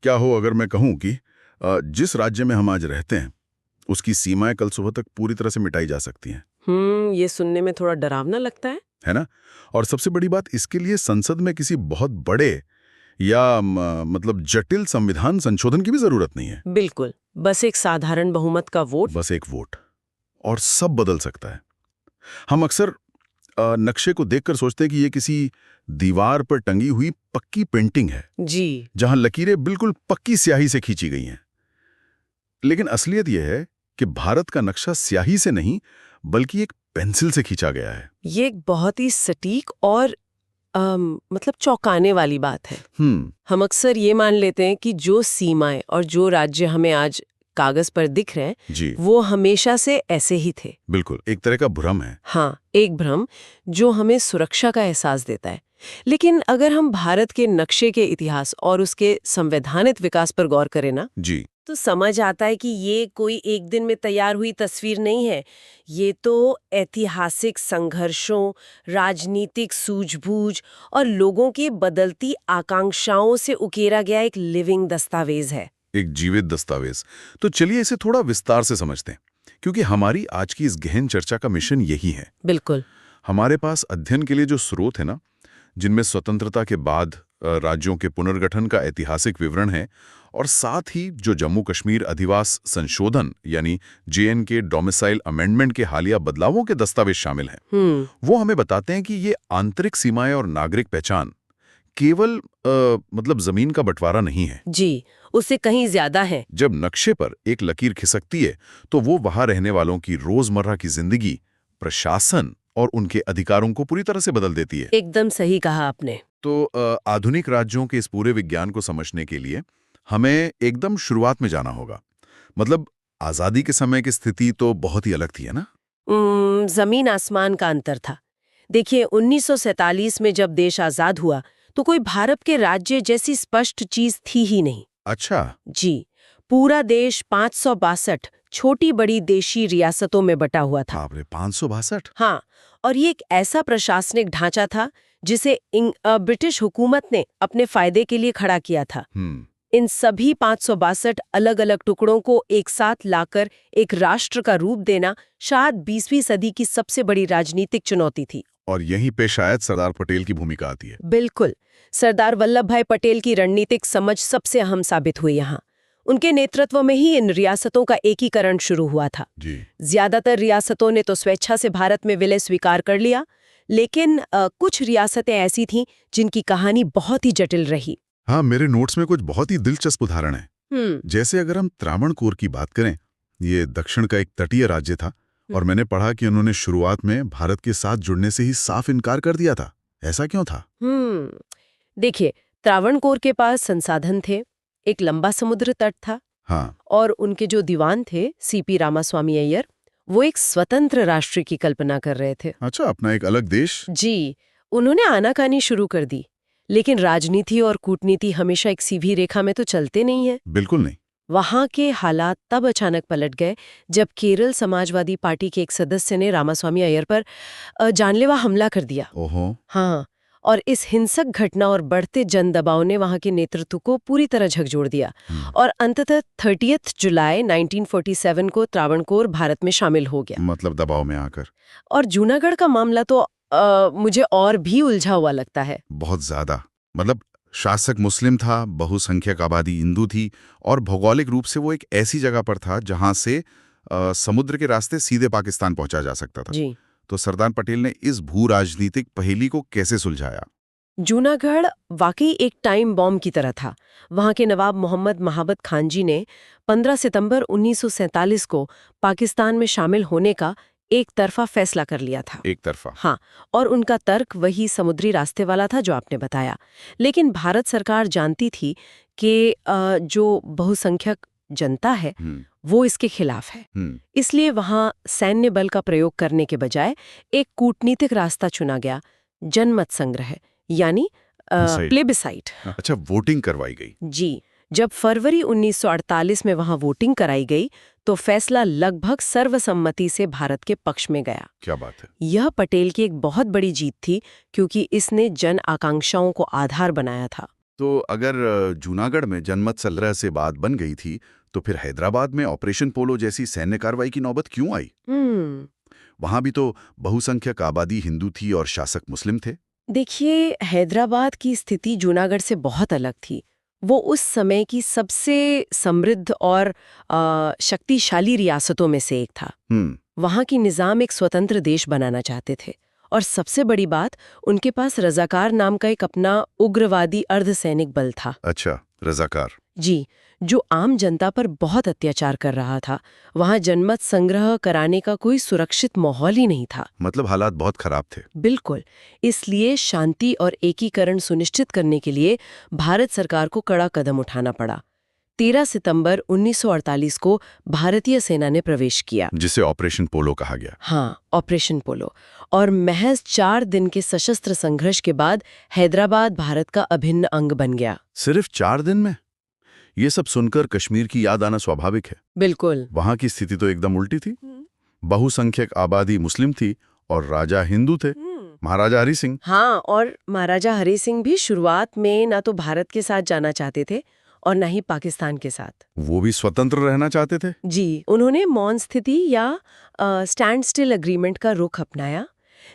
क्या हो अगर मैं कहूं कि जिस राज्य में हम आज रहते हैं उसकी सीमाएं कल सुबह तक पूरी तरह से मिटाई जा सकती हैं। ये सुनने में थोड़ा डरावना लगता है है ना? और सबसे बड़ी बात, इसके लिए संसद में किसी बहुत बड़े या मतलब जटिल संविधान संशोधन की भी जरूरत नहीं है। बिल्कुल, बस एक साधारण बहुमत का वोट। बस एक वोट और सब बदल सकता है। हम अक्सर नक्शे को देखकर सोचते हैं कि ये किसी दीवार पर टंगी हुई पक्की पेंटिंग है जी। जहां लकीरें बिल्कुल पक्की स्याही से खींची गई हैं। लेकिन असलियत यह है कि भारत का नक्शा स्याही से नहीं बल्कि एक पेंसिल से खींचा गया है। ये एक बहुत ही सटीक और मतलब चौंकाने वाली बात है। हम अक्सर ये मान लेते हैं कि जो सीमाएं और जो राज्य हमें आज कागज पर दिख रहे हैं जी, वो हमेशा से ऐसे ही थे। बिल्कुल एक तरह का भ्रम है। हाँ, एक भ्रम जो हमें सुरक्षा का एहसास देता है। लेकिन अगर हम भारत के नक्शे के इतिहास और उसके संवैधानिक विकास पर गौर करें ना, जी, तो समझ आता है कि ये कोई एक दिन में तैयार हुई तस्वीर नहीं है। ये तो ऐतिहासिक संघर्षों, राजनीतिक सूझबूझ और लोगों की बदलती आकांक्षाओं से उकेरा गया एक लिविंग दस्तावेज है। एक जीवित दस्तावेज। तो चलिए इसे थोड़ा विस्तार से समझते हैं, क्योंकि हमारी आज की इस गहन चर्चा का मिशन यही है। बिल्कुल। हमारे पास अध्ययन के लिए जो स्रोत है ना, जिनमें स्वतंत्रता के बाद राज्यों के पुनर्गठन का ऐतिहासिक विवरण है और साथ ही जो जम्मू कश्मीर अधिवास संशोधन यानी JNK डोमिसाइल अमेंडमेंट के हालिया बदलावों के दस्तावेज शामिल हैं, वो हमें बताते हैं कि ये आंतरिक सीमाएं और नागरिक पहचान केवल मतलब जमीन का बंटवारा नहीं है जी, उससे कहीं ज्यादा है। जब नक्शे पर एक लकीर खिसकती है तो वो वहां रहने वालों की रोजमर्रा की जिंदगी, प्रशासन और उनके अधिकारों को पूरी तरह से बदल देती है। एकदम सही कहा आपने। तो आधुनिक राज्यों के इस पूरे विज्ञान को समझने के लिए हमें एकदम शुरुआत में जाना होगा। मतलब आजादी के समय की स्थिति तो बहुत ही अलग थी, है ना? जमीन आसमान का अंतर था। देखिए, 1947 में जब देश आजाद हुआ तो कोई भारत के राज्य जैसी स्पष्ट चीज थी ही नहीं। अच्छा। जी, पूरा देश 562 छोटी बड़ी देशी रियासतों में बटा हुआ था। बाप रे, 562। हाँ, और ये एक ऐसा प्रशासनिक ढांचा था जिसे ब्रिटिश हुकूमत ने अपने फायदे के लिए खड़ा किया था। इन सभी 562 अलग-अलग टुकड़ों को एक साथ लाकर एक राष्ट्र का रूप देना शायद 20वीं सदी की सबसे बड़ी राजनीतिक चुनौती थी। और यहीं पे शायद सरदार पटेल की भूमिका आती है। बिल्कुल, सरदार वल्लभ भाई पटेल की रणनीतिक समझ सबसे अहम साबित हुई यहाँ। उनके नेतृत्व में ही इन रियासतों का एकीकरण शुरू हुआ था। जी। ज्यादातर रियासतों ने तो स्वेच्छा से भारत में विलय स्वीकार कर लिया, लेकिन कुछ रियासतें ऐसी थीं जिनकी कहानी बहुत ही जटिल रही। हाँ, मेरे नोट्स में कुछ बहुत ही दिलचस्प उदाहरण है। जैसे अगर हम त्रावणकोर की बात करें, ये दक्षिण का एक तटीय राज्य था और मैंने पढ़ा कि उन्होंने शुरुआत में भारत के साथ जुड़ने से ही साफ इनकार कर दिया था। ऐसा क्यों था? देखिए, त्रावणकोर के पास संसाधन थे, एक लंबा समुद्र तट था। हाँ। और उनके जो दीवान थे CP रामास्वामी अय्यर, वो एक स्वतंत्र राष्ट्र की कल्पना कर रहे थे। अच्छा, अपना एक अलग देश। जी, उन्होंने आनाकानी शुरू कर दी, लेकिन राजनीति और कूटनीति हमेशा एक सीधी रेखा में तो चलते नहीं है। बिल्कुल नहीं। वहां के हालात तब अचानक पलट गए जब केरल समाजवादी पार्टी के एक सदस्य ने रामास्वामी अय्यर पर जानलेवा हमला कर दिया। ओहो। हाँ, और इस हिंसक घटना और बढ़ते जन दबाव ने वहां के नेतृत्व को पूरी तरह झकझोर दिया और अंततः 30 जुलाई 1947 को त्रावणकोर भारत में शामिल हो गया। मतलब दबाव में आकर। और जूनागढ़ का मामला तो मुझे और भी उलझा हुआ लगता है। बहुत ज्यादा। मतलब शासक मुस्लिम था, बहुसंख्यक आबादी हिंदू थी और भौगोलिक रूप से वो एक ऐसी जगह पर था जहां से समुद्र के रास्ते सीधे पाकिस्तान पहुंचा जा सकता था। जी। तो सरदार पटेल ने इस भू राजनीतिक पहेली को कैसे सुलझाया? जूनागढ़ वाकई एक टाइम बॉम्ब की तरह था। वहां के नवाब मोहम्मद महाबत खान जी ने 15 सितंबर 1947 को पाकिस्तान में शामिल होने का एक तरफा फैसला कर लिया था। एक तरफा? हाँ, और उनका तर्क वही समुद्री रास्ते वाला था जो आपने बताया। लेकिन भारत सरकार जानती थी कि जो बहुसंख्यक जनता है वो इसके खिलाफ है। इसलिए वहां सैन्य बल का प्रयोग करने के बजाय एक कूटनीतिक रास्ता चुना गया, जनमत संग्रह यानी प्लेबिसाइट। अच्छा, वोटिंग करवाई गई। जी, जब फरवरी 1948 में वहां वोटिंग कराई गई तो फैसला लगभग सर्वसम्मति से भारत के पक्ष में गया। क्या बात है! यह पटेल की एक बहुत बड़ी जीत थी क्योंकि इसने जन आकांक्षाओं को आधार बनाया था। तो अगर जूनागढ़ में जनमत 17 से बात बन गई थी, तो फिर हैदराबाद में ऑपरेशन पोलो जैसी सैन्य कार्रवाई की नौबत क्यों आई? वहां भी तो बहुसंख्यक आबादी हिंदू थी और शासक मुस्लिम थे। देखिए, हैदराबाद की स्थिति जूनागढ़ से बहुत अलग थी। वो उस समय की सबसे समृद्ध और शक्तिशाली रियासतों में से एक था। वहाँ की निज़ाम एक स्वतंत्र देश बनाना चाहते थे, और सबसे बड़ी बात, उनके पास रज़ाकार नाम का एक अपना उग्रवादी अर्धसैनिक बल था। अच्छा, रज़ाकार। जी, जो आम जनता पर बहुत अत्याचार कर रहा था। वहाँ जनमत संग्रह कराने का कोई सुरक्षित माहौल ही नहीं था। मतलब हालात बहुत खराब थे। बिल्कुल। इसलिए शांति और एकीकरण सुनिश्चित करने के लिए भारत सरकार को कड़ा कदम उठाना पड़ा। 13 सितंबर 1948 को भारतीय सेना ने प्रवेश किया, जिसे ऑपरेशन पोलो कहा गया। हाँ, ऑपरेशन पोलो। और महज 4 दिन के सशस्त्र संघर्ष के बाद हैदराबाद भारत का अभिन्न अंग बन गया। सिर्फ 4 दिन में? ये सब सुनकर कश्मीर की याद आना स्वाभाविक है। बिल्कुल। वहां की स्थिति तो एकदम उल्टी थी। बहुसंख्यक आबादी मुस्लिम थी और राजा हिंदू थे, महाराजा हरि सिंह। हाँ, और महाराजा हरि सिंह भी शुरुआत में ना तो भारत के साथ जाना चाहते थे और न ही पाकिस्तान के साथ। वो भी स्वतंत्र रहना चाहते थे। जी, उन्होंने मौन स्थिति या स्टैंड स्टिल एग्रीमेंट का रुख अपनाया।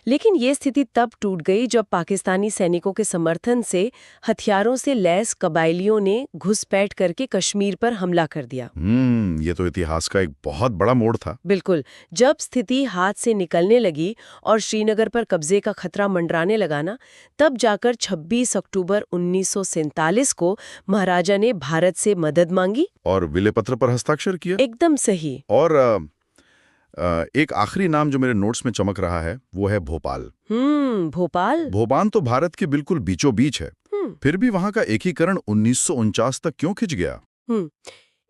लेकिन ये स्थिति तब टूट गई जब पाकिस्तानी सैनिकों के समर्थन से हथियारों से लैस कबायलियों ने घुसपैठ करके कश्मीर पर हमला कर दिया। ये तो इतिहास का एक बहुत बड़ा मोड़ था। बिल्कुल। जब स्थिति हाथ से निकलने लगी और श्रीनगर पर कब्जे का खतरा मंडराने लगा ना, तब जाकर 26 अक्टूबर 1947 को महाराजा ने भारत से मदद मांगी और विले पत्र पर हस्ताक्षर किया। एकदम सही। और एक आखिरी नाम जो मेरे नोट्स में चमक रहा है वो है भोपाल। भोपाल। भोपाल तो भारत के बिल्कुल बीचों बीच है। फिर भी वहां का एकीकरण 1949 तक क्यों खिंच गया?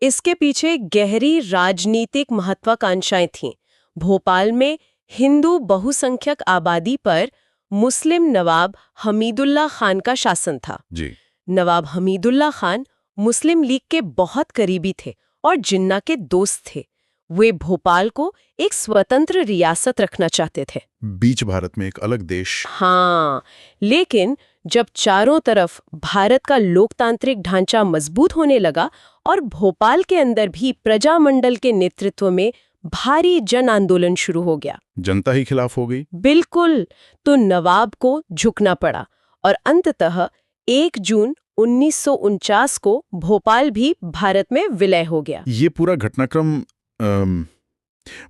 इसके पीछे गहरी राजनीतिक महत्वाकांक्षाएं थीं। भोपाल में हिंदू बहुसंख्यक आबादी पर मुस्लिम नवाब हमीदुल्लाह खान का शासन था। जी। नवाब हमीदुल्लाह खान मुस्लिम लीग के बहुत करीबी थे और जिन्ना के दोस्त थे। वे भोपाल को एक स्वतंत्र रियासत रखना चाहते थे, बीच भारत में एक अलग देश। हाँ, लेकिन जब चारों तरफ भारत का लोकतांत्रिक ढांचा मजबूत होने लगा और भोपाल के अंदर भी प्रजामंडल के नेतृत्व में भारी जन आंदोलन शुरू हो गया। जनता ही खिलाफ हो गई। बिल्कुल। तो नवाब को झुकना पड़ा और अंततः 1 जून 1949 को भोपाल भी भारत में विलय हो गया। ये पूरा घटनाक्रम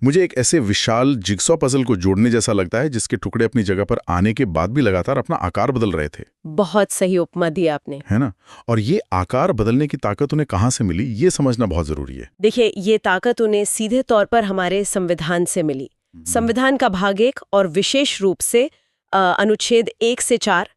मुझे एक ऐसे विशाल जिगसॉ पजल को जोड़ने जैसा लगता है जिसके टुकड़े अपनी जगह पर आने के बाद भी लगातार अपना आकार बदल रहे थे। बहुत सही उपमा दी आपने, है ना? और ये आकार बदलने की ताकत उन्हें कहाँ से मिली, ये समझना बहुत जरूरी है। देखिए, ये ताकत उन्हें सीधे तौर पर हमारे संविधान से मिली। संविधान का भाग 1 और विशेष रूप से अनुच्छेद 1 से 4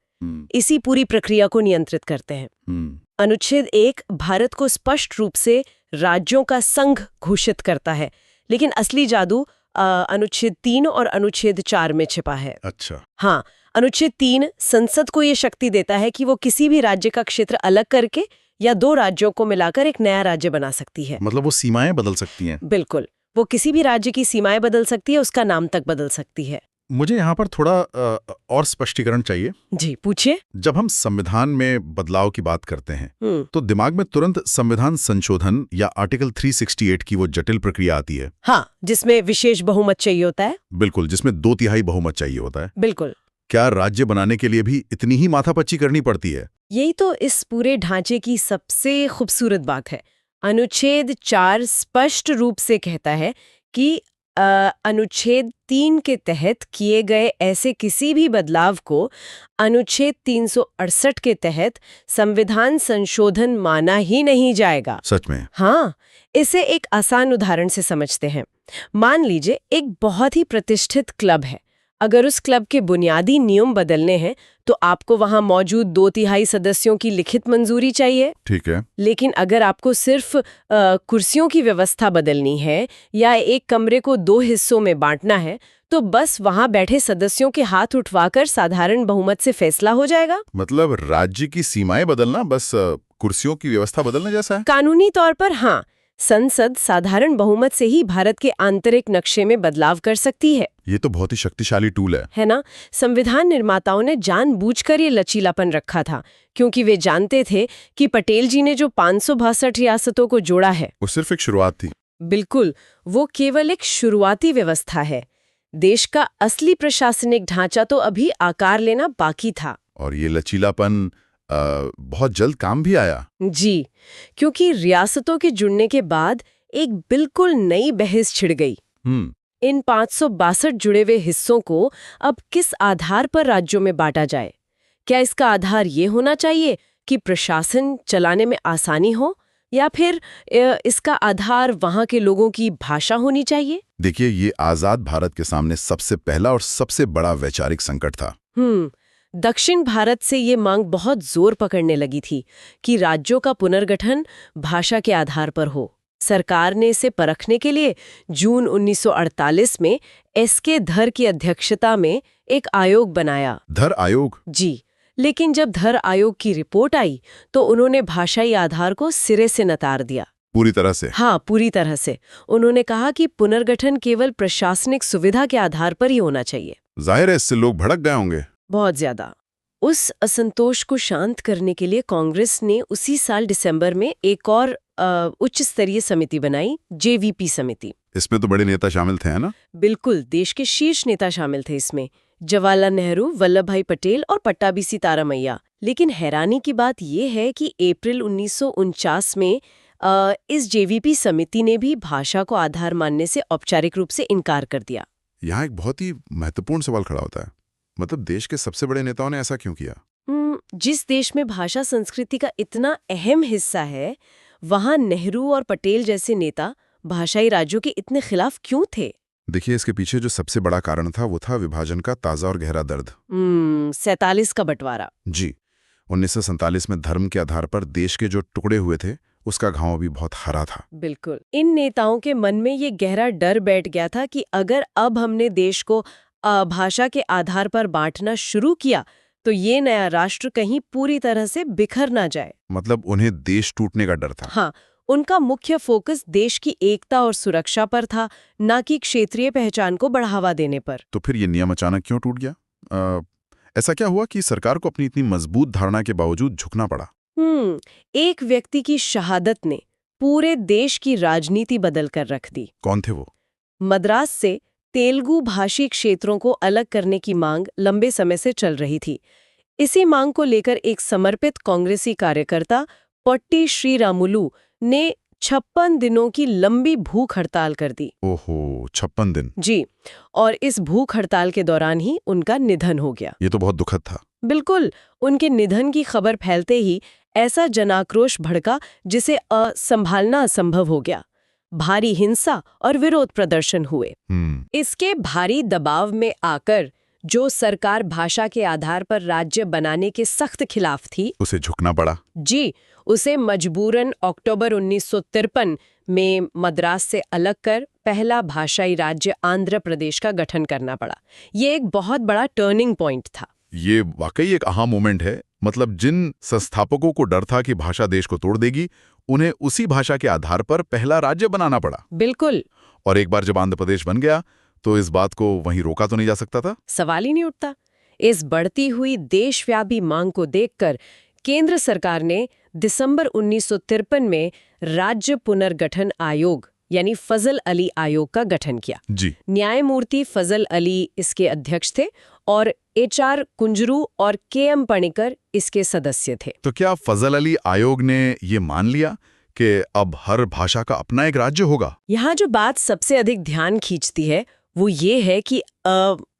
इसी पूरी प्रक्रिया को नियंत्रित करते हैं। अनुच्छेद 1 भारत को स्पष्ट रूप से राज्यों का संघ घोषित करता है, लेकिन असली जादू अनुच्छेद 3 और अनुच्छेद 4 में छिपा है। अच्छा। हाँ, अनुच्छेद 3 संसद को ये शक्ति देता है कि वो किसी भी राज्य का क्षेत्र अलग करके या 2 राज्यों को मिलाकर एक नया राज्य बना सकती है। मतलब वो सीमाएं बदल सकती हैं। बिल्कुल, वो किसी भी राज्य की सीमाएं बदल सकती है, उसका नाम तक बदल सकती है। मुझे यहाँ पर थोड़ा और स्पष्टीकरण चाहिए। जी, पूछिए। जब हम संविधान में बदलाव की बात करते हैं तो दिमाग में तुरंत संविधान संशोधन या आर्टिकल 368 की वो जटिल प्रक्रिया आती है। हाँ, जिसमें विशेष बहुमत चाहिए होता है। बिल्कुल, जिसमें 2/3 बहुमत चाहिए होता है। बिल्कुल। क्या राज्य बनाने के लिए भी इतनी ही माथापच्ची करनी पड़ती है? यही तो इस पूरे ढांचे की सबसे खूबसूरत बात है। अनुच्छेद 4 स्पष्ट रूप से कहता है कि अनुच्छेद 3 के तहत किए गए ऐसे किसी भी बदलाव को अनुच्छेद 368 के तहत संविधान संशोधन माना ही नहीं जाएगा। सच में? हाँ, इसे एक आसान उदाहरण से समझते हैं। मान लीजिए एक बहुत ही प्रतिष्ठित क्लब है। अगर उस क्लब के बुनियादी नियम बदलने हैं तो आपको वहां मौजूद 2/3 सदस्यों की लिखित मंजूरी चाहिए। ठीक है। लेकिन अगर आपको सिर्फ कुर्सियों की व्यवस्था बदलनी है या एक कमरे को 2 हिस्सों में बांटना है तो बस वहां बैठे सदस्यों के हाथ उठवाकर साधारण बहुमत से फैसला हो जाएगा। मतलब राज्य की सीमाएं बदलना बस कुर्सियों की व्यवस्था बदलने जैसा है? कानूनी तौर पर हाँ, संसद साधारण बहुमत से ही भारत के आंतरिक नक्शे में बदलाव कर सकती है। ये तो बहुत ही शक्तिशाली टूल है ना? संविधान निर्माताओं ने जानबूझकर ये लचीलापन रखा था, क्योंकि वे जानते थे कि पटेल जी ने जो 562 रियासतों को जोड़ा है, वो सिर्फ एक शुरुआत थी। बिल्कुल, वो केवल एक शुरुआती व्यवस्था है। देश का असली प्रशासनिक ढांचा तो अभी आकार लेना बाकी था। और ये लचीलापन बहुत जल्द काम भी आया। जी, क्योंकि रियासतों के जुड़ने के बाद एक बिल्कुल नई बहस छिड़ गई। इन 562 जुड़े हुए हिस्सों को अब किस आधार पर राज्यों में बांटा जाए? क्या इसका आधार ये होना चाहिए कि प्रशासन चलाने में आसानी हो, या फिर इसका आधार वहां के लोगों की भाषा होनी चाहिए? देखिए, ये आजाद भारत के सामने सबसे पहला और सबसे बड़ा वैचारिक संकट था। दक्षिण भारत से ये मांग बहुत जोर पकड़ने लगी थी कि राज्यों का पुनर्गठन भाषा के आधार पर हो। सरकार ने इसे परखने के लिए जून 1948 में एस.के. धर की अध्यक्षता में एक आयोग बनाया। धर आयोग? जी, लेकिन जब धर आयोग की रिपोर्ट आई तो उन्होंने भाषाई आधार को सिरे से नकार दिया। पूरी तरह से? हाँ, पूरी तरह से। उन्होंने कहा कि पुनर्गठन केवल प्रशासनिक सुविधा के आधार पर ही होना चाहिए। जाहिर है, इससे लोग भड़क गए होंगे। बहुत ज्यादा। उस असंतोष को शांत करने के लिए कांग्रेस ने उसी साल दिसंबर में एक और उच्च स्तरीय समिति बनाई, जेवीपी समिति। इसमें तो बड़े नेता शामिल थे, है ना? बिल्कुल, देश के शीर्ष नेता शामिल थे इसमें। जवाहरलाल नेहरू, वल्लभ भाई पटेल और पट्टाभी सीतारामैया। लेकिन हैरानी की बात यह है कि अप्रैल 1949 में इस जेवीपी समिति ने भी भाषा को आधार मानने से औपचारिक रूप से इनकार कर दिया। यहाँ एक बहुत ही महत्वपूर्ण सवाल खड़ा होता है, मतलब देश के सबसे बड़े नेताओं ने ऐसा क्यों किया? जिस देश में भाषा संस्कृति का इतना अहम हिस्सा है, वहां नेहरू और पटेल जैसे नेता भाषाई राज्यों के इतने खिलाफ क्यों थे? देखिए, इसके पीछे जो सबसे बड़ा कारण था वो था विभाजन का ताजा और गहरा दर्द। 47 का बंटवारा। जी, 1947 में धर्म के आधार पर देश के जो टुकड़े हुए थे उसका घाव भी बहुत हरा था। बिल्कुल, इन नेताओं के मन में ये गहरा डर बैठ गया था कि अगर अब हमने देश को भाषा के आधार पर बांटना शुरू किया तो ये नया राष्ट्र कहीं पूरी तरह से बिखर ना जाए। मतलब उन्हें देश टूटने का डर था। हाँ, उनका मुख्य फोकस देश की एकता और सुरक्षा पर था, न कि क्षेत्रीय पहचान को बढ़ावा देने पर। तो फिर ये नियम अचानक क्यों टूट गया? ऐसा क्या हुआ कि सरकार को अपनी इतनी मजबूत धारणा के बावजूद झुकना पड़ा? एक व्यक्ति की शहादत ने पूरे देश की राजनीति बदल कर रख दी। कौन थे वो? मद्रास से तेलुगु भाषी क्षेत्रों को अलग करने की मांग लंबे समय से चल रही थी। इसी मांग को लेकर एक समर्पित कांग्रेसी कार्यकर्ता पट्टी श्रीरामुलु ने 56 दिनों की लंबी भूख हड़ताल कर दी। ओहो, 56 दिन? जी, और इस भूख हड़ताल के दौरान ही उनका निधन हो गया। ये तो बहुत दुखद था। बिल्कुल, उनके निधन की खबर फैलते ही ऐसा जनाक्रोश भड़का जिसे संभालना असंभव हो गया। भारी हिंसा और विरोध प्रदर्शन हुए। इसके भारी दबाव में आकर जो सरकार भाषा के आधार पर राज्य बनाने के सख्त खिलाफ थी, उसे झुकना पड़ा। जी, उसे मजबूरन अक्टूबर 1953 में मद्रास से अलग कर पहला भाषाई राज्य आंध्र प्रदेश का गठन करना पड़ा। ये एक बहुत बड़ा टर्निंग पॉइंट था। ये वाकई एक अहा मोमेंट है। मतलब जिन संस्थापकों को डर था कि भाषा देश को तोड़ देगी, उन्हें उसी भाषा के आधार पर पहला राज्य बनाना पड़ा। बिल्कुल। और एक बार जब आंध्र प्रदेश बन गया तो इस बात को वहीं रोका तो नहीं जा सकता था। सवाल ही नहीं उठता। इस बढ़ती हुई देशव्यापी मांग को देखकर केंद्र सरकार ने दिसंबर 1953 में राज्य पुनर्गठन आयोग यानी फजल अली आयोग का गठन किया। जी। न्यायमूर्ति फजल अली इसके अध्यक्ष थे और HR कुंजरू और KM पणिकर इसके सदस्य थे। तो क्या फजल अली आयोग ने ये मान लिया कि अब हर भाषा का अपना एक राज्य होगा? यहाँ जो बात सबसे अधिक ध्यान खींचती है वो ये है कि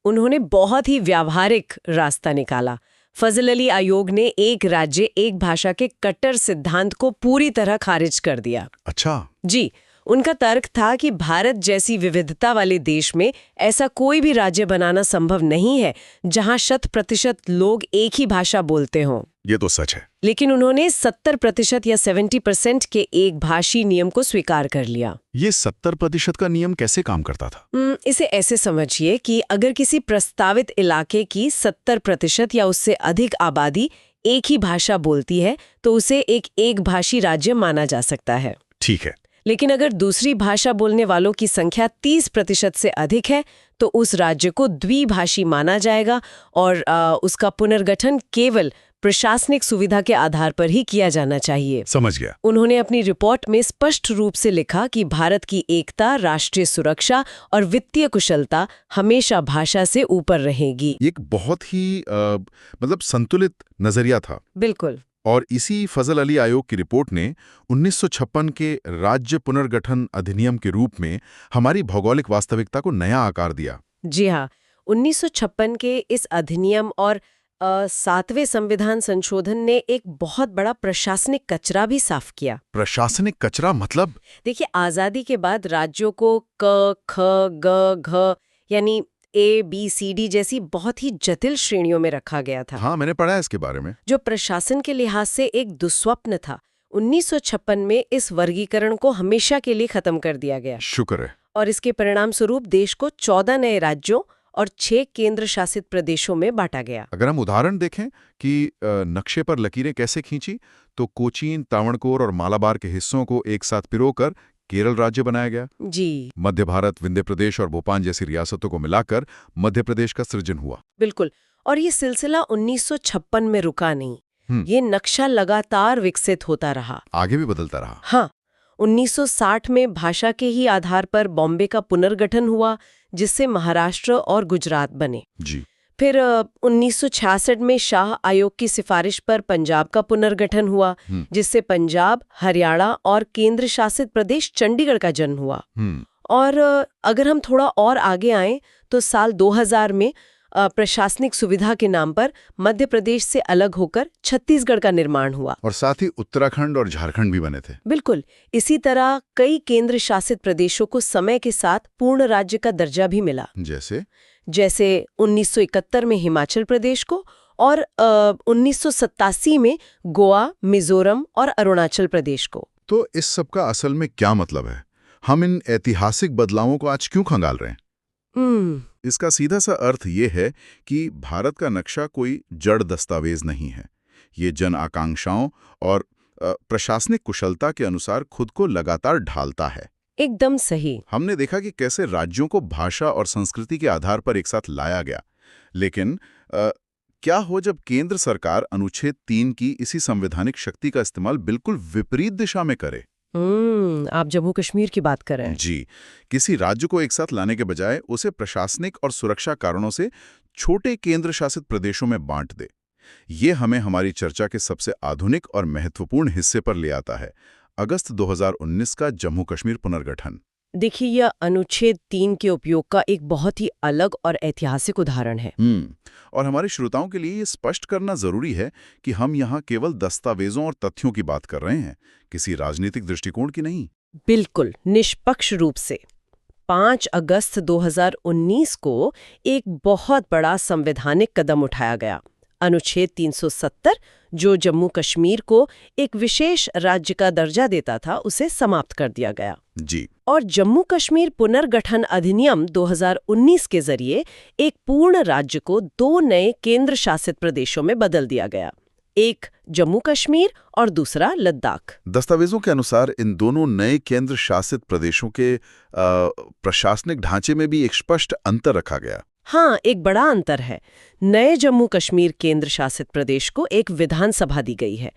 उन्होंने बहुत ही व्यावहारिक रास्ता निकाला। फजल अली आयोग ने एक राज्य एक भाषा के कट्टर सिद्धांत को पूरी तरह खारिज कर दिया। अच्छा। जी, उनका तर्क था कि भारत जैसी विविधता वाले देश में ऐसा कोई भी राज्य बनाना संभव नहीं है जहां 100% लोग एक ही भाषा बोलते हों। ये तो सच है। लेकिन उन्होंने 70% या 70% के एक भाषी नियम को स्वीकार कर लिया। ये 70% का नियम कैसे काम करता था? इसे ऐसे समझिए कि अगर किसी प्रस्तावित इलाके की 70% या उससे अधिक आबादी एक ही भाषा बोलती है तो उसे एक भाषी राज्य माना जा सकता है। ठीक है। लेकिन अगर दूसरी भाषा बोलने वालों की संख्या 30% से अधिक है तो उस राज्य को द्विभाषी माना जाएगा और उसका पुनर्गठन केवल प्रशासनिक सुविधा के आधार पर ही किया जाना चाहिए। समझ गया। उन्होंने अपनी रिपोर्ट में स्पष्ट रूप से लिखा कि भारत की एकता, राष्ट्रीय सुरक्षा और वित्तीय कुशलता हमेशा भाषा से ऊपर रहेगी। एक बहुत ही मतलब संतुलित नजरिया था। बिल्कुल। और इसी फजल अली आयोग की रिपोर्ट ने 1956 के राज्य पुनर्गठन अधिनियम के रूप में हमारी भौगोलिक वास्तविकता को नया आकार दिया। जी हाँ, 1956 के इस अधिनियम और 7वें संविधान संशोधन ने एक बहुत बड़ा प्रशासनिक कचरा भी साफ किया। प्रशासनिक कचरा मतलब? देखिए, आजादी के बाद राज्यों को क, ख, ग, घ यानी ABCD जैसी बहुत ही जटिल श्रेणियों में रखा गया था। हाँ, मैंने पढ़ा है इसके बारे में। जो प्रशासन के लिहाज से एक दुस्वप्न था। 1956 में इस वर्गीकरण को हमेशा के लिए खत्म कर दिया गया। शुक्र है। और इसके परिणाम स्वरूप देश को 14 नए राज्यों और 6 केंद्र शासित प्रदेशों में बांटा गया। अगर हम उदाहरण देखें कि नक्शे पर लकीरें कैसे खींची, तो कोचीन, तावणकोर और मालाबार के हिस्सों को एक साथ पिरोकर केरल राज्य बनाया गया। जी, मध्य भारत, विंध्य प्रदेश और भोपाल जैसी रियासतों को मिलाकर मध्य प्रदेश का सृजन हुआ। बिल्कुल। और ये सिलसिला 1956 में रुका नहीं। ये नक्शा लगातार विकसित होता रहा, आगे भी बदलता रहा। हाँ, 1960 में भाषा के ही आधार पर बॉम्बे का पुनर्गठन हुआ, जिससे महाराष्ट्र और गुजरात बने। जी। फिर 1966 में शाह आयोग की सिफारिश पर पंजाब का पुनर्गठन हुआ, जिससे पंजाब, हरियाणा और केंद्र शासित प्रदेश चंडीगढ़ का जन्म हुआ। और अगर हम थोड़ा और आगे आएं तो साल 2000 में प्रशासनिक सुविधा के नाम पर मध्य प्रदेश से अलग होकर छत्तीसगढ़ का निर्माण हुआ। और साथ ही उत्तराखंड और झारखंड भी बने थे। बिल्कुल। इसी तरह कई केंद्र शासित प्रदेशों को समय के साथ पूर्ण राज्य का दर्जा भी मिला। जैसे 1971 में हिमाचल प्रदेश को और 1987 में गोवा, मिजोरम और अरुणाचल प्रदेश को। तो इस सब का असल में क्या मतलब है? हम इन ऐतिहासिक बदलावों को आज क्यों खंगाल रहे हैं? इसका सीधा सा अर्थ ये है कि भारत का नक्शा कोई जड़ दस्तावेज नहीं है। ये जन आकांक्षाओं और प्रशासनिक कुशलता के अनुसार खुद को लगातार ढालता है। एकदम सही। हमने देखा कि कैसे राज्यों को भाषा और संस्कृति के आधार पर एक साथ लाया गया। लेकिन क्या हो जब केंद्र सरकार अनुच्छेद 3 की इसी संवैधानिक शक्ति का इस्तेमाल बिल्कुल विपरीत दिशा में करे? आप जम्मू कश्मीर की बात कर रहे हैं। जी। किसी राज्य को एक साथ लाने के बजाय उसे प्रशासनिक और सुरक्षा कारणों से छोटे केंद्र शासित प्रदेशों में बांट दे। ये हमें हमारी चर्चा के सबसे आधुनिक और महत्वपूर्ण हिस्से पर ले आता है, अगस्त 2019 का जम्मू कश्मीर पुनर्गठन। देखिए, यह अनुच्छेद 3 के उपयोग का एक बहुत ही अलग और ऐतिहासिक उदाहरण है। और हमारे श्रोताओं के लिए ये स्पष्ट करना जरूरी है कि हम यहाँ केवल दस्तावेजों और तथ्यों की बात कर रहे हैं, किसी राजनीतिक दृष्टिकोण की नहीं। बिल्कुल निष्पक्ष रूप से। 5 अगस्त 2019 को एक बहुत बड़ा संवैधानिक कदम उठाया गया। अनुच्छेद 370, जो जम्मू कश्मीर को एक विशेष राज्य का दर्जा देता था, उसे समाप्त कर दिया गया। जी। और जम्मू कश्मीर पुनर्गठन अधिनियम 2019 के जरिए एक पूर्ण राज्य को 2 नए केंद्र शासित प्रदेशों में बदल दिया गया, एक जम्मू कश्मीर और दूसरा लद्दाख। दस्तावेजों के अनुसार इन दोनों नए केंद्र शासित प्रदेशों के प्रशासनिक ढांचे में भी एक स्पष्ट अंतर रखा गया। हाँ, एक बड़ा अंतर है। नए जम्मू कश्मीर केंद्र शासित प्रदेश को एक विधानसभा दी गई है,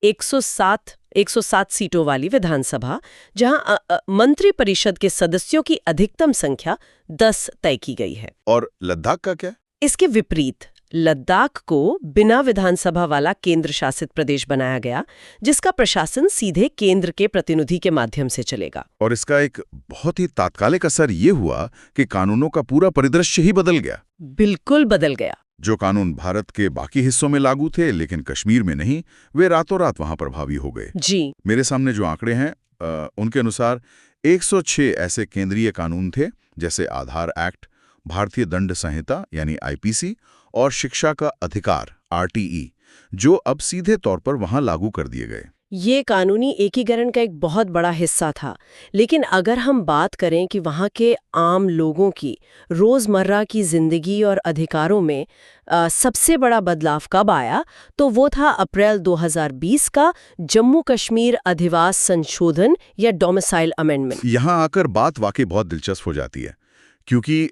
107 सीटों वाली विधानसभा, जहां मंत्री परिषद के सदस्यों की अधिकतम संख्या 10 तय की गई है। और लद्दाख का क्या? इसके विपरीत लद्दाख को बिना विधानसभा वाला केंद्र शासित प्रदेश बनाया गया, जिसका प्रशासन सीधे केंद्र के प्रतिनिधि के माध्यम से चलेगा। और इसका एक बहुत ही तात्कालिक असर ये हुआ कि कानूनों का पूरा परिदृश्य ही बदल गया। बिल्कुल बदल गया। जो कानून भारत के बाकी हिस्सों में लागू थे लेकिन कश्मीर में नहीं, वे रातों रात वहां प्रभावी हो गए। जी। मेरे सामने जो आंकड़े हैं उनके अनुसार 106 ऐसे केंद्रीय कानून थे, जैसे आधार एक्ट, भारतीय दंड संहिता यानी IPC और शिक्षा का अधिकार RTE, जो अब सीधे तौर पर वहां लागू कर दिए गए। ये कानूनी एकीकरण का एक बहुत बड़ा हिस्सा था। लेकिन अगर हम बात करें कि वहाँ के आम लोगों की रोज़मर्रा की ज़िंदगी और अधिकारों में सबसे बड़ा बदलाव कब आया, तो वो था अप्रैल 2020 का जम्मू कश्मीर अधिवास संशोधन या डोमिसाइल अमेंडमेंट। यहाँ आकर बात वाकई बहुत दिलचस्प हो जाती है, क्योंकि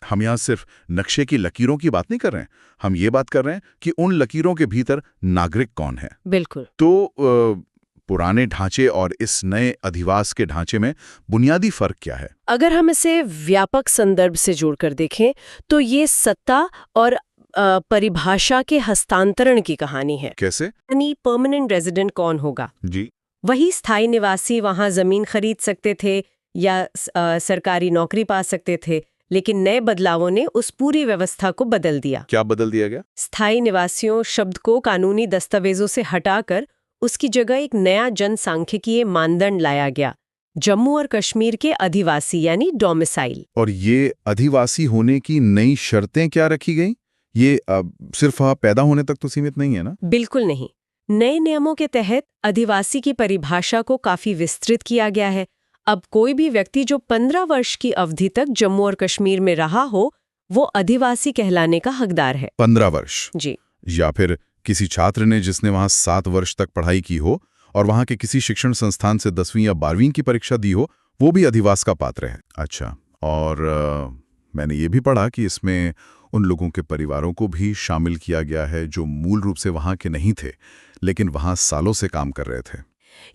हम यहाँ सिर्फ नक्शे की लकीरों की बात नहीं कर रहे हैं, हम ये बात कर रहे हैं कि उन लकीरों के भीतर नागरिक कौन है। बिल्कुल। तो पुराने ढांचे और इस नए अधिवास के ढांचे में बुनियादी फर्क क्या है? अगर हम इसे व्यापक संदर्भ से जोड़कर देखें तो ये सत्ता और परिभाषा के हस्तांतरण की कहानी है। कैसे? यानी परमानेंट रेजिडेंट कौन होगा? जी। वही स्थायी निवासी वहां जमीन खरीद सकते थे या सरकारी नौकरी पा सकते थे, लेकिन नए बदलावों ने उस पूरी व्यवस्था को बदल दिया। क्या बदल दिया गया? स्थायी निवासियों शब्द को कानूनी दस्तावेजों से हटाकर उसकी जगह एक नया जनसांख्यिकीय मानदंड लाया गया, जम्मू और कश्मीर के अधिवासी यानी डोमिसाइल। और ये अधिवासी होने की नई शर्तें क्या रखी गई? ये सिर्फ पैदा होने तक तो सीमित नहीं है ना? बिल्कुल नहीं। नए नियमों के तहत अधिवासी की परिभाषा को काफी विस्तृत किया गया है। अब कोई भी व्यक्ति जो 15 वर्ष की अवधि तक जम्मू और कश्मीर में रहा हो, वो अधिवासी कहलाने का हकदार है। 15 वर्ष? जी। या फिर किसी छात्र ने जिसने वहां 7 वर्ष तक पढ़ाई की हो और वहां के किसी शिक्षण संस्थान से 10वीं या 12वीं की परीक्षा दी हो, वो भी अधिवास का पात्र है। अच्छा। और मैंने ये भी पढ़ा कि इसमें उन लोगों के परिवारों को भी शामिल किया गया है जो मूल रूप से वहां के नहीं थे, लेकिन वहां सालों से काम कर रहे थे।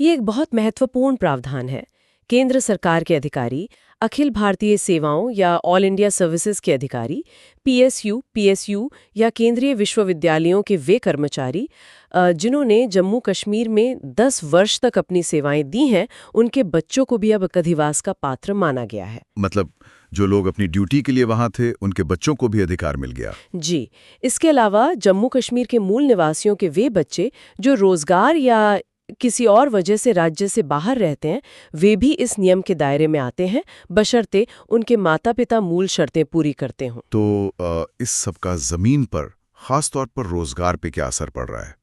ये एक बहुत महत्वपूर्ण प्रावधान है। केंद्र सरकार के अधिकारी, अखिल भारतीय सेवाओं या ऑल इंडिया सर्विसेज के अधिकारी, पीएसयू या केंद्रीय विश्वविद्यालयों के वे कर्मचारी जिन्होंने जम्मू कश्मीर में 10 वर्ष तक अपनी सेवाएं दी हैं, उनके बच्चों को भी अब अधिवास का पात्र माना गया है। मतलब जो लोग अपनी ड्यूटी के लिए वहां थे, उनके बच्चों को भी अधिकार मिल गया। जी। इसके अलावा जम्मू कश्मीर के मूल निवासियों के वे बच्चे जो रोजगार या किसी और वजह से राज्य से बाहर रहते हैं, वे भी इस नियम के दायरे में आते हैं, बशर्ते उनके माता पिता मूल शर्तें पूरी करते हों। तो इस सब का जमीन पर, खास तौर पर रोजगार पे क्या असर पड़ रहा है?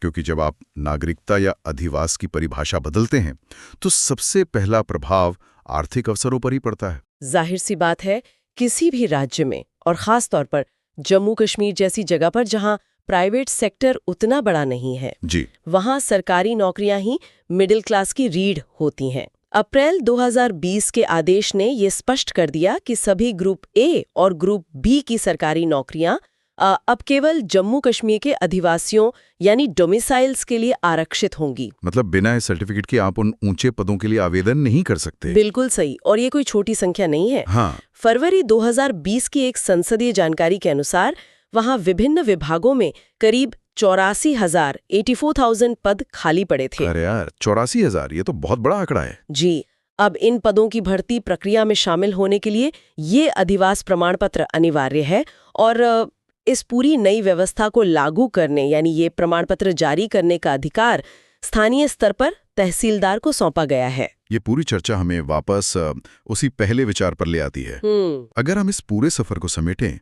क्योंकि जब आप नागरिकता या अधिवास की परिभाषा बदलते हैं, तो सबसे पहला प्रभाव आर्थिक अवसरों पर ही पड़ता है। जाहिर सी बात है, किसी भी राज्य में और खास तौर पर जम्मू कश्मीर जैसी जगह पर जहां प्राइवेट सेक्टर उतना बड़ा नहीं है, जी, वहां सरकारी नौकरियां ही मिडिल क्लास की रीढ़ होती हैं। अप्रैल 2020 के आदेश ने ये स्पष्ट कर दिया कि सभी ग्रुप ए और ग्रुप बी की सरकारी नौकरियां अब केवल जम्मू कश्मीर के अधिवासियों यानी डोमिसाइल्स के लिए आरक्षित होंगी। मतलब बिना इस सर्टिफिकेट के आप उन ऊंचे पदों के लिए आवेदन नहीं कर सकते। बिल्कुल सही। और ये कोई छोटी संख्या नहीं है। हाँ। फरवरी 2020 की एक संसदीय जानकारी के अनुसार वहां विभिन्न विभागों में करीब 84,000 पद खाली पड़े थे। अरे यार, 84,000, ये तो बहुत बड़ा आंकड़ा है। जी। अब इन पदों की भर्ती प्रक्रिया में शामिल होने के लिए ये अधिवास प्रमाण पत्र अनिवार्य है और इस पूरी नई व्यवस्था को लागू करने यानी ये प्रमाण पत्र जारी करने का अधिकार स्थानीय स्तर पर तहसीलदार को सौंपा गया है। ये पूरी चर्चा हमें वापस उसी पहले विचार पर ले आती है। अगर हम इस पूरे सफर को समेटें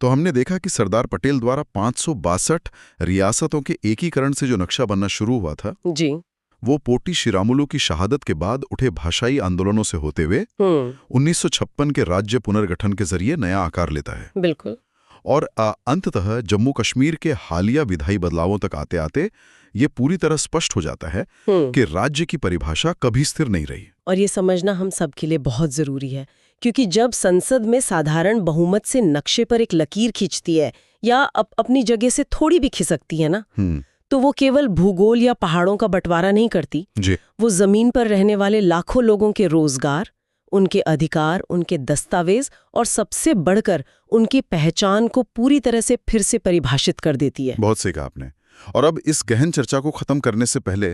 तो हमने देखा कि सरदार पटेल द्वारा 562 रियासतों के एकीकरण से जो नक्शा बनना शुरू हुआ था, जी, वो पोटी श्रीरामुलु की शहादत के बाद उठे भाषाई आंदोलनों से होते हुए 1956 के राज्य पुनर्गठन के जरिए नया आकार लेता है। बिल्कुल। और अंततः जम्मू कश्मीर के हालिया विधायी बदलावों तक आते आते ये पूरी तरह स्पष्ट हो जाता है कि राज्य की परिभाषा कभी स्थिर नहीं रही। और ये समझना हम सबके लिए बहुत जरूरी है, क्योंकि जब संसद में साधारण बहुमत से नक्शे पर एक लकीर खींचती है या अपनी जगह से थोड़ी भी खिसकती है ना, तो वो केवल भूगोल या पहाड़ों का बंटवारा नहीं करती जी। वो जमीन पर रहने वाले लाखों लोगों के रोजगार, उनके अधिकार, उनके दस्तावेज और सबसे बढ़कर उनकी पहचान को पूरी तरह से फिर से परिभाषित कर देती है। बहुत सही कहा आपने। और अब इस गहन चर्चा को खत्म करने से पहले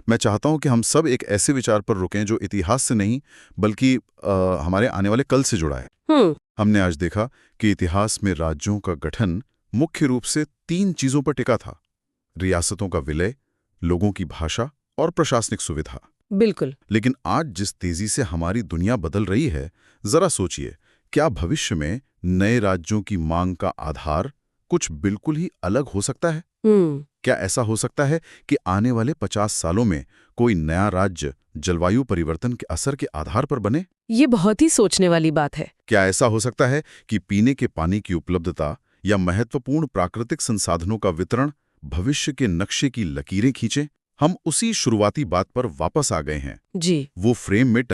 मैं चाहता हूं कि हम सब एक ऐसे विचार पर रुकें जो इतिहास से नहीं बल्कि हमारे आने वाले कल से जुड़ा है। हमने आज देखा कि इतिहास में राज्यों का गठन मुख्य रूप से 3 चीजों पर टिका था: रियासतों का विलय, लोगों की भाषा और प्रशासनिक सुविधा। बिल्कुल। लेकिन आज जिस तेजी से हमारी दुनिया बदल रही है, जरा सोचिए, क्या भविष्य में नए राज्यों की मांग का आधार कुछ बिल्कुल ही अलग हो सकता है? क्या ऐसा हो सकता है कि आने वाले 50 सालों में कोई नया राज्य जलवायु परिवर्तन के असर के आधार पर बने? ये बहुत ही सोचने वाली बात है। क्या ऐसा हो सकता है कि पीने के पानी की उपलब्धता या महत्वपूर्ण प्राकृतिक संसाधनों का वितरण भविष्य के नक्शे की लकीरें खींचे? हम उसी शुरुआती बात पर वापस आ गए हैं। जी। वो फ्रेम में